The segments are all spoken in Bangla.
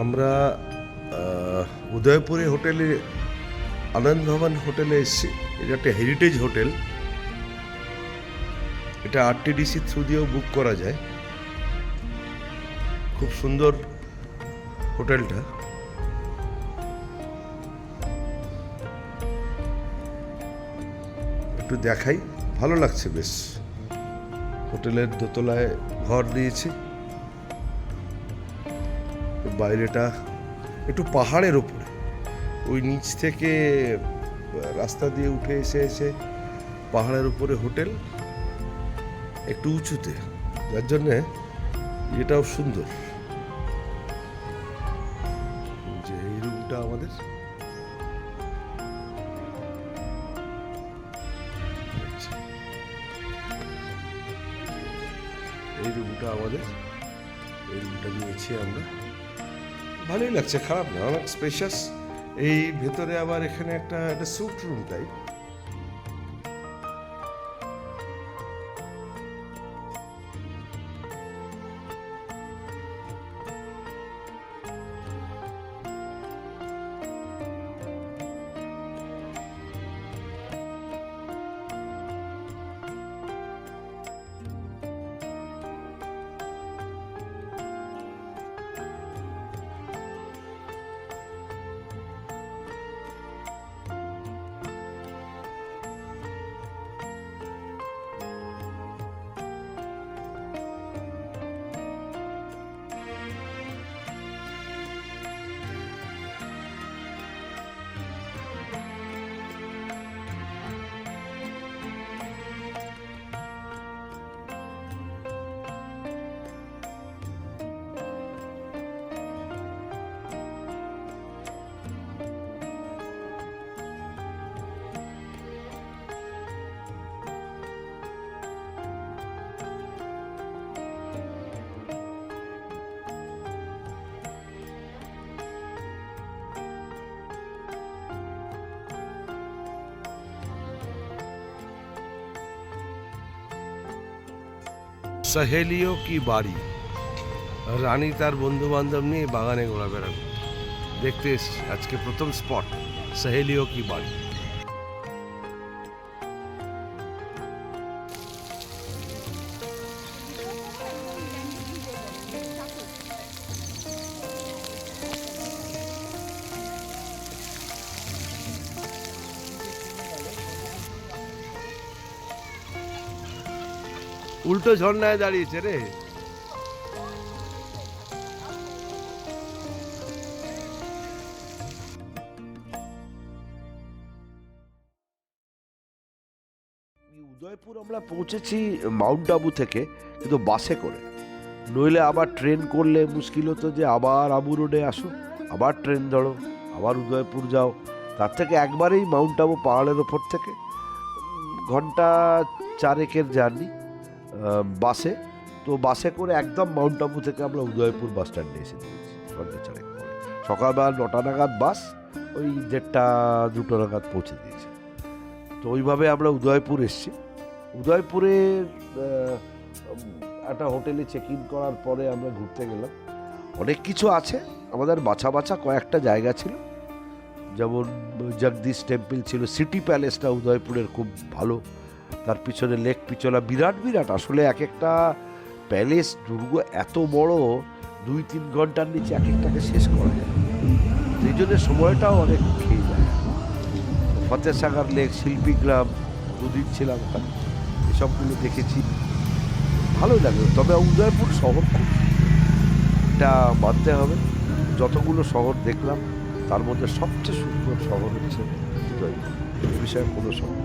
আমরা উদয়পুরে হোটেলে আনন্দ ভবন হোটেলে এসেছি। এটা একটা হেরিটেজ হোটেল। এটা আরটিডিসি থ্রু দিয়েও বুক করা যায়। খুব সুন্দর হোটেলটা। একটু দেখাই, ভালো লাগছে বেশ। হোটেলের দোতলায় ঘর দিয়েছে। বাইরেটা একটু পাহাড়ের ওপরে, ওই নিচ থেকে রাস্তা দিয়ে উঠে এসে এসে পাহাড়ের উপরে হোটেল, একটু উঁচুতে, যার জন্যে এটাও সুন্দর। যে এই রুমটা আমাদের, এই রুমটা আমাদের, এই রুমটা নিয়েছি আমরা। ভালোই লাগছে, খারাপ না, অনেক স্পেশাস। এই ভেতরে আবার এখানে একটা স্যুট রুম টাইপ। सहेलियों की बाड़ी। রানী তার বন্ধু বান্ধব নিয়ে বাগানে ঘোরাফেরা দেখতে এসেছি। আজকে প্রথম স্পট সহেলিও কি বাড়ি। উল্টো ঝর্ণায় দাঁড়িয়েছে রে। উদয়পুর আমরা পৌঁছেছি মাউন্ট আবু থেকে, কিন্তু বাসে করে। নইলে আবার ট্রেন করলে মুশকিল হতো, যে আবার আবু রোডে আসো, আবার ট্রেন ধরো, আবার উদয়পুর যাও। তার থেকে একবারেই মাউন্ট আবু পাহাড়ের ওপর থেকে ঘন্টা 4 জার্নি বাসে। তো বাসে করে একদম মাউন্ট আবু থেকে আমরা উদয়পুর বাস স্ট্যান্ডে এসে দিয়েছি ঘন্টা 4 পরে। সকালবেলা 9টা নাগাদ বাস, ওই 1:30-2টো নাগাদ পৌঁছে দিয়েছে। তো ওইভাবে আমরা উদয়পুর এসেছি। উদয়পুরের একটা হোটেলে চেক ইন করার পরে আমরা ঘুরতে গেলাম। অনেক কিছু আছে, আমাদের বাছা বাছা কয়েকটা জায়গা ছিল। যেমন জগদীশ টেম্পল ছিল, সিটি প্যালেসটা উদয়পুরের খুব ভালো। তার পিছনে লেক পিছলা, বিরাট বিরাট। আসলে এক একটা প্যালেস, দুর্গ এত বড়, 2-3 ঘন্টার নিচে এক একটাকে শেষ করা যায়। সেই জন্য সময়টাও অনেক খেয়ে যায়। ফতেসাগর লেক, শিল্পীগ্রাম, 2 দিন ছিলাম ওখানে, এসবগুলো দেখেছি, ভালো লাগে। তবে উদয়পুর শহর খুব, এটা মানতে হবে। যতগুলো শহর দেখলাম তার মধ্যে সবচেয়ে সুন্দর শহর হচ্ছে উদয়পুর, এই বিষয়ে কোনো শহর।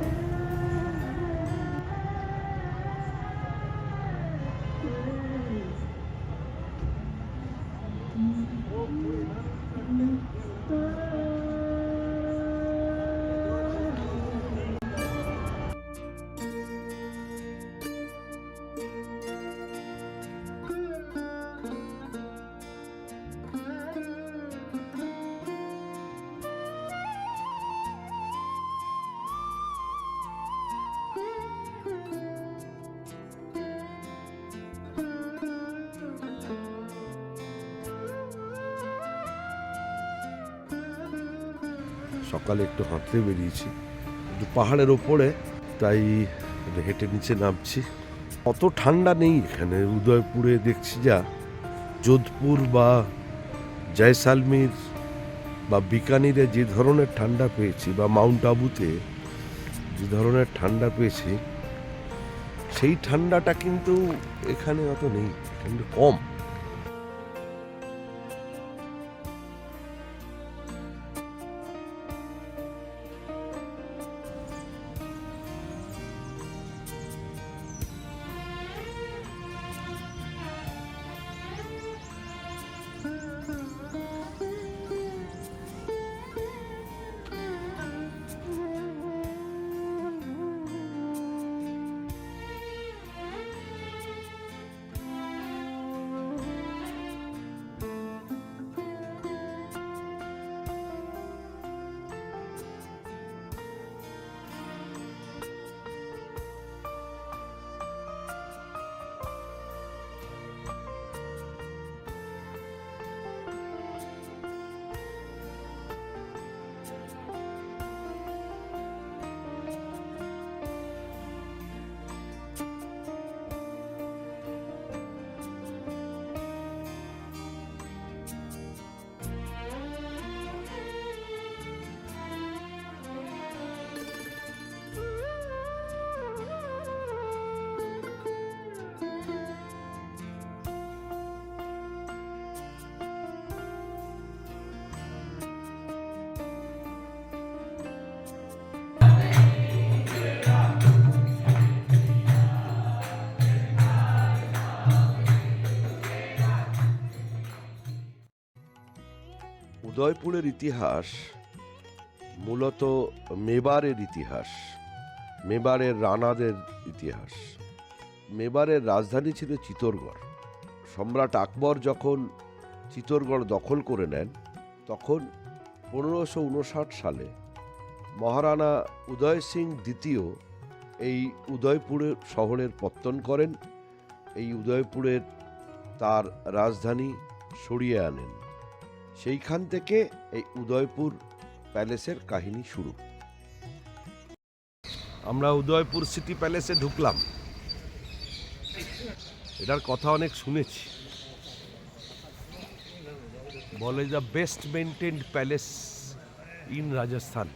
সকালে একটু হাঁটতে বেরিয়েছি, একটু পাহাড়ের ওপরে, তাই হেঁটে নিচে নামছি। অত ঠান্ডা নেই এখানে। উদয়পুরে দেখছি যা, যোধপুর বা জয়সালমীর বা বিকানিরে যে ধরনের ঠান্ডা পেয়েছি, বা মাউন্ট আবুতে যে ধরনের ঠান্ডা পেয়েছি, সেই ঠান্ডাটা কিন্তু এখানে অত নেই, কিন্তু কম। উদয়পুরের ইতিহাস মূলত মেবারের ইতিহাস, মেবারের রানাদের ইতিহাস। মেবারের রাজধানী ছিল চিতোরগড়। সম্রাট আকবর যখন চিতোরগড় দখল করে নেন, তখন 1559 সালে মহারানা উদয় সিং দ্বিতীয় এই উদয়পুরের শহরের পত্তন করেন। এই উদয়পুরের তার রাজধানী সরিয়ে আনেন। সেইখান থেকে এই উদয়পুর প্যালেসের কাহিনী শুরু। আমরা উদয়পুর সিটি প্যালেসে ঢুকলাম। এটার কথা অনেক শুনেছি, বলে the best maintained palace in Rajasthan.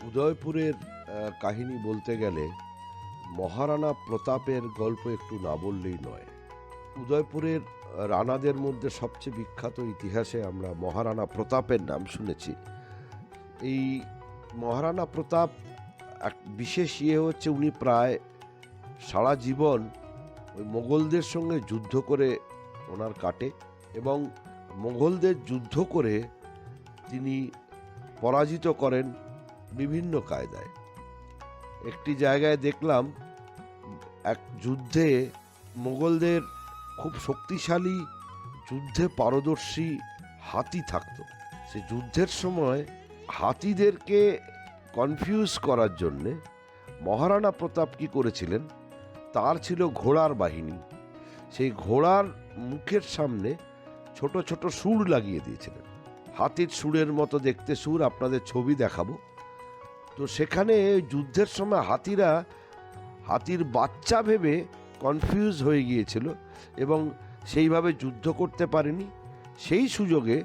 উদয়পুরের কাহিনী বলতে গেলে মহারানা প্রতাপের গল্প একটু না বললেই নয়। উদয়পুরের রানাদের মধ্যে সবচেয়ে বিখ্যাত ইতিহাসে আমরা মহারানা প্রতাপের নাম শুনেছি। এই মহারানা প্রতাপ এক বিশেষ হচ্ছে, উনি প্রায় সারা জীবন ওই মোগলদের সঙ্গে যুদ্ধ করে ওনার কাটে, এবং মোগলদের যুদ্ধ করে তিনি পরাজিত করেন বিভিন্ন কায়দায়। একটি জায়গায় দেখলাম এক যুদ্ধে মোগলদের খুব শক্তিশালী, যুদ্ধে পারদর্শী হাতি থাকতো। সে যুদ্ধের সময় হাতিদেরকে কনফিউজ করার জন্যে মহারানা প্রতাপ কী করেছিলেন, তার ছিল ঘোড়ার বাহিনী। সেই ঘোড়ার মুখের সামনে ছোট ছোট সুর লাগিয়ে দিয়েছিলেন, হাতির সুরের মতো দেখতে সুর, আপনাদের ছবি দেখাবো। তো সেখানে যুদ্ধের সময় হাতির বাচ্চা ভেবে কনফিউজ হয়ে গিয়েছিল এবং সেইভাবে যুদ্ধ করতে পারেনি। সেই সুযোগে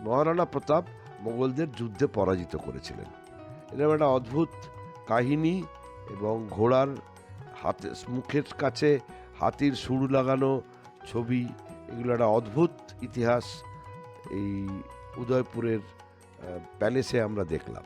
মহারানা প্রতাপ মোগলদের যুদ্ধে পরাজিত করেছিলেন। এরকম একটা অদ্ভুত কাহিনী, এবং ঘোড়ার মুখের কাছে হাতির সুর লাগানো ছবি, এগুলো একটা অদ্ভুত ইতিহাস এই উদয়পুরের প্যালেসে আমরা দেখলাম।